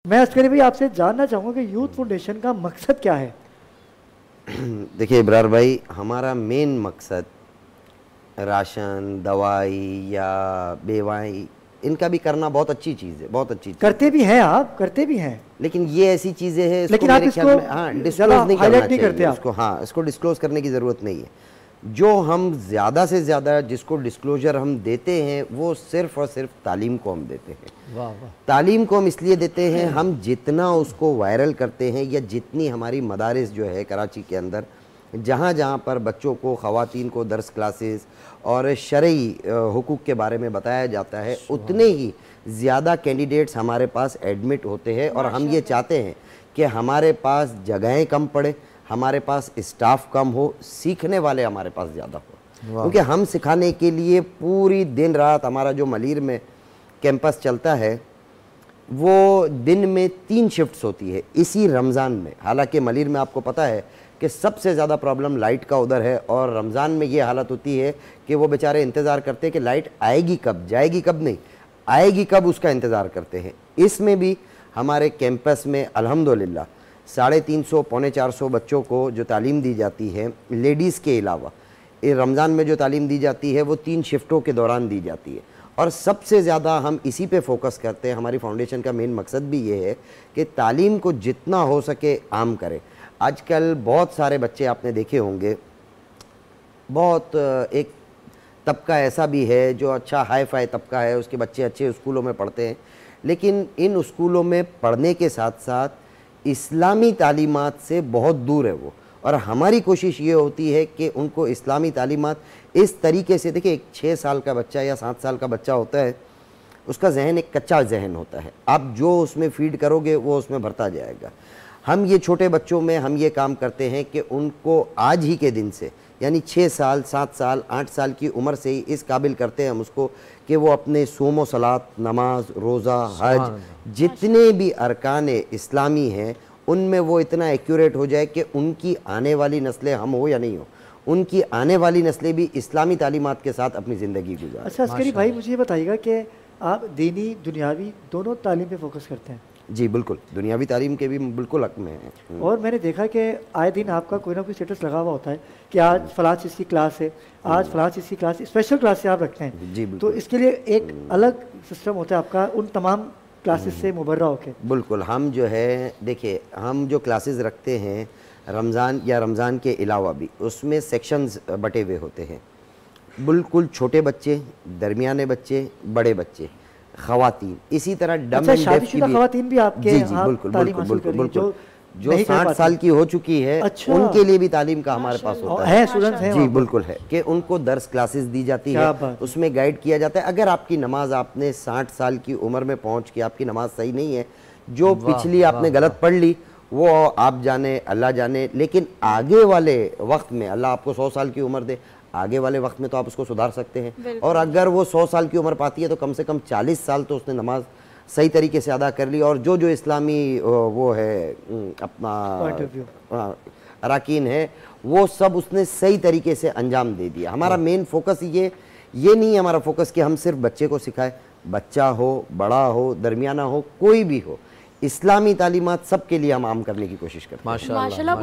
मैं अस्करी भाई आपसे जानना चाहूँगा कि यूथ फाउंडेशन का मकसद क्या है? देखिए इब्रार भाई, हमारा मेन मकसद राशन, दवाई या बेवाई इनका भी करना बहुत अच्छी चीज़ है, बहुत अच्छी चीज़ करते भी हैं, आप करते भी हैं, लेकिन ये ऐसी चीज़ें हैं लेकिन आप इसको हाँ डिस्क्लोज नहीं करना चाहिए उसको, हाँ इसको डिस्क्लोज करने की ज़रूरत नहीं है। जो हम ज़्यादा से ज़्यादा जिसको डिस्क्लोजर हम देते हैं वो सिर्फ़ और सिर्फ तालीम को हम देते हैं। वाह वाह। तालीम को हम इसलिए देते हैं, हम जितना उसको वायरल करते हैं या जितनी हमारी मदारिस जो है कराची के अंदर जहाँ जहाँ पर बच्चों को, ख़वातीन को दर्स क्लासेस और शरई हुकूक के बारे में बताया जाता है, उतने ही ज़्यादा कैंडिडेट्स हमारे पास एडमिट होते हैं। और हम ये चाहते हैं कि हमारे पास जगहें कम पड़े, हमारे पास स्टाफ कम हो, सीखने वाले हमारे पास ज़्यादा हो, क्योंकि हम सिखाने के लिए पूरी दिन रात हमारा जो मलीर में कैंपस चलता है वो दिन में 3 शिफ्ट्स होती है इसी रमज़ान में। हालांकि मलीर में आपको पता है कि सबसे ज़्यादा प्रॉब्लम लाइट का उधर है, और रमज़ान में ये हालत होती है कि वो बेचारे इंतज़ार करते हैं कि लाइट आएगी कब, जाएगी कब, नहीं आएगी कब, उसका इंतज़ार करते हैं। इसमें भी हमारे कैंपस में अल्हम्दुलिल्लाह 350 पौने 400 बच्चों को जो तालीम दी जाती है, लेडीज़ के अलावा रमज़ान में जो तालीम दी जाती है वो 3 शिफ्टों के दौरान दी जाती है। और सबसे ज़्यादा हम इसी पे फोकस करते हैं। हमारी फाउंडेशन का मेन मकसद भी ये है कि तालीम को जितना हो सके आम करें। आजकल बहुत सारे बच्चे आपने देखे होंगे, बहुत एक तबका ऐसा भी है जो अच्छा हाई फाई तबका है, उसके बच्चे अच्छे स्कूलों में पढ़ते हैं, लेकिन इन स्कूलों में पढ़ने के साथ साथ इस्लामी तालीमात से बहुत दूर है वो। और हमारी कोशिश ये होती है कि उनको इस्लामी तालीमात इस तरीके से, देखिए एक 6 साल का बच्चा या 7 साल का बच्चा होता है, उसका जहन एक कच्चा जहन होता है, आप जो उसमें फीड करोगे वो उसमें भरता जाएगा। हम ये छोटे बच्चों में हम ये काम करते हैं कि उनको आज ही के दिन से, यानी 6 साल, 7 साल, 8 साल की उम्र से ही इस काबिल करते हैं हम उसको कि वो अपने सोमो सलात, नमाज, रोज़ा, हज, जितने भी अरकान इस्लामी हैं उनमें वो इतना एक्यूरेट हो जाए कि उनकी आने वाली नस्लें, हम हो या नहीं हो, उनकी आने वाली नस्लें भी इस्लामी तालीमात के साथ अपनी ज़िंदगी गुजारें। अच्छा अस्करी भाई, मुझे ये बताइएगा कि आप दीनी दुनियावी दोनों तालीम पे फोकस करते हैं? जी बिल्कुल, दुनियावी तालीम के भी बिल्कुल हक में है। और मैंने देखा कि आए दिन आपका कोई ना कोई स्टेटस लगा हुआ होता है कि आज फलां चीज़ की क्लास है, आज फलां चीज़ की क्लास, स्पेशल क्लास से आप रखते हैं। जी तो इसके लिए एक अलग सिस्टम होता है आपका उन तमाम क्लासेस से मुबर्रा होके? बिल्कुल, हम जो है देखिए, हम जो क्लासेस रखते हैं रमज़ान या रमज़ान के अलावा भी, उसमें सेक्शंस बटे हुए होते हैं। बिल्कुल छोटे बच्चे, दरमियाने बच्चे, बड़े बच्चे, ख़वातीन, इसी तरह डम एंड डेफ की भी ख़वातीन भी आपके यहाँ बिल्कुल तालीम बिल्कुल हासिल बिल्कुल, जो 60 साल की हो चुकी है, अच्छा, उनके लिए भी तालीम का हमारे पास होता है, स्टूडेंट्स हैं जी बिल्कुल है, कि उनको दर्स क्लासेस दी जाती है, उसमें गाइड किया जाता है। अगर आपकी नमाज, आपने 60 साल की उम्र में पहुंच के आपकी नमाज सही नहीं है, जो पिछली आपने गलत पढ़ ली वो आप जाने, अल्लाह जाने, लेकिन आगे वाले वक्त में अल्लाह आपको 100 साल की उम्र दे, आगे वाले वक्त में तो आप उसको सुधार सकते हैं। और अगर वो 100 साल की उम्र पाती है तो कम से कम 40 साल तो उसने नमाज सही तरीके से अदा कर ली, और जो जो इस्लामी वो है अपना अराकीन है वो सब उसने सही तरीके से अंजाम दे दिया। हमारा मेन फोकस ये नहीं है, हमारा फोकस कि हम सिर्फ बच्चे को सिखाए, बच्चा हो, बड़ा हो, दरमियाना हो, कोई भी हो, इस्लामी तालीमात सबके लिए हम आम करने की कोशिश करते हैं। माशाअल्लाह।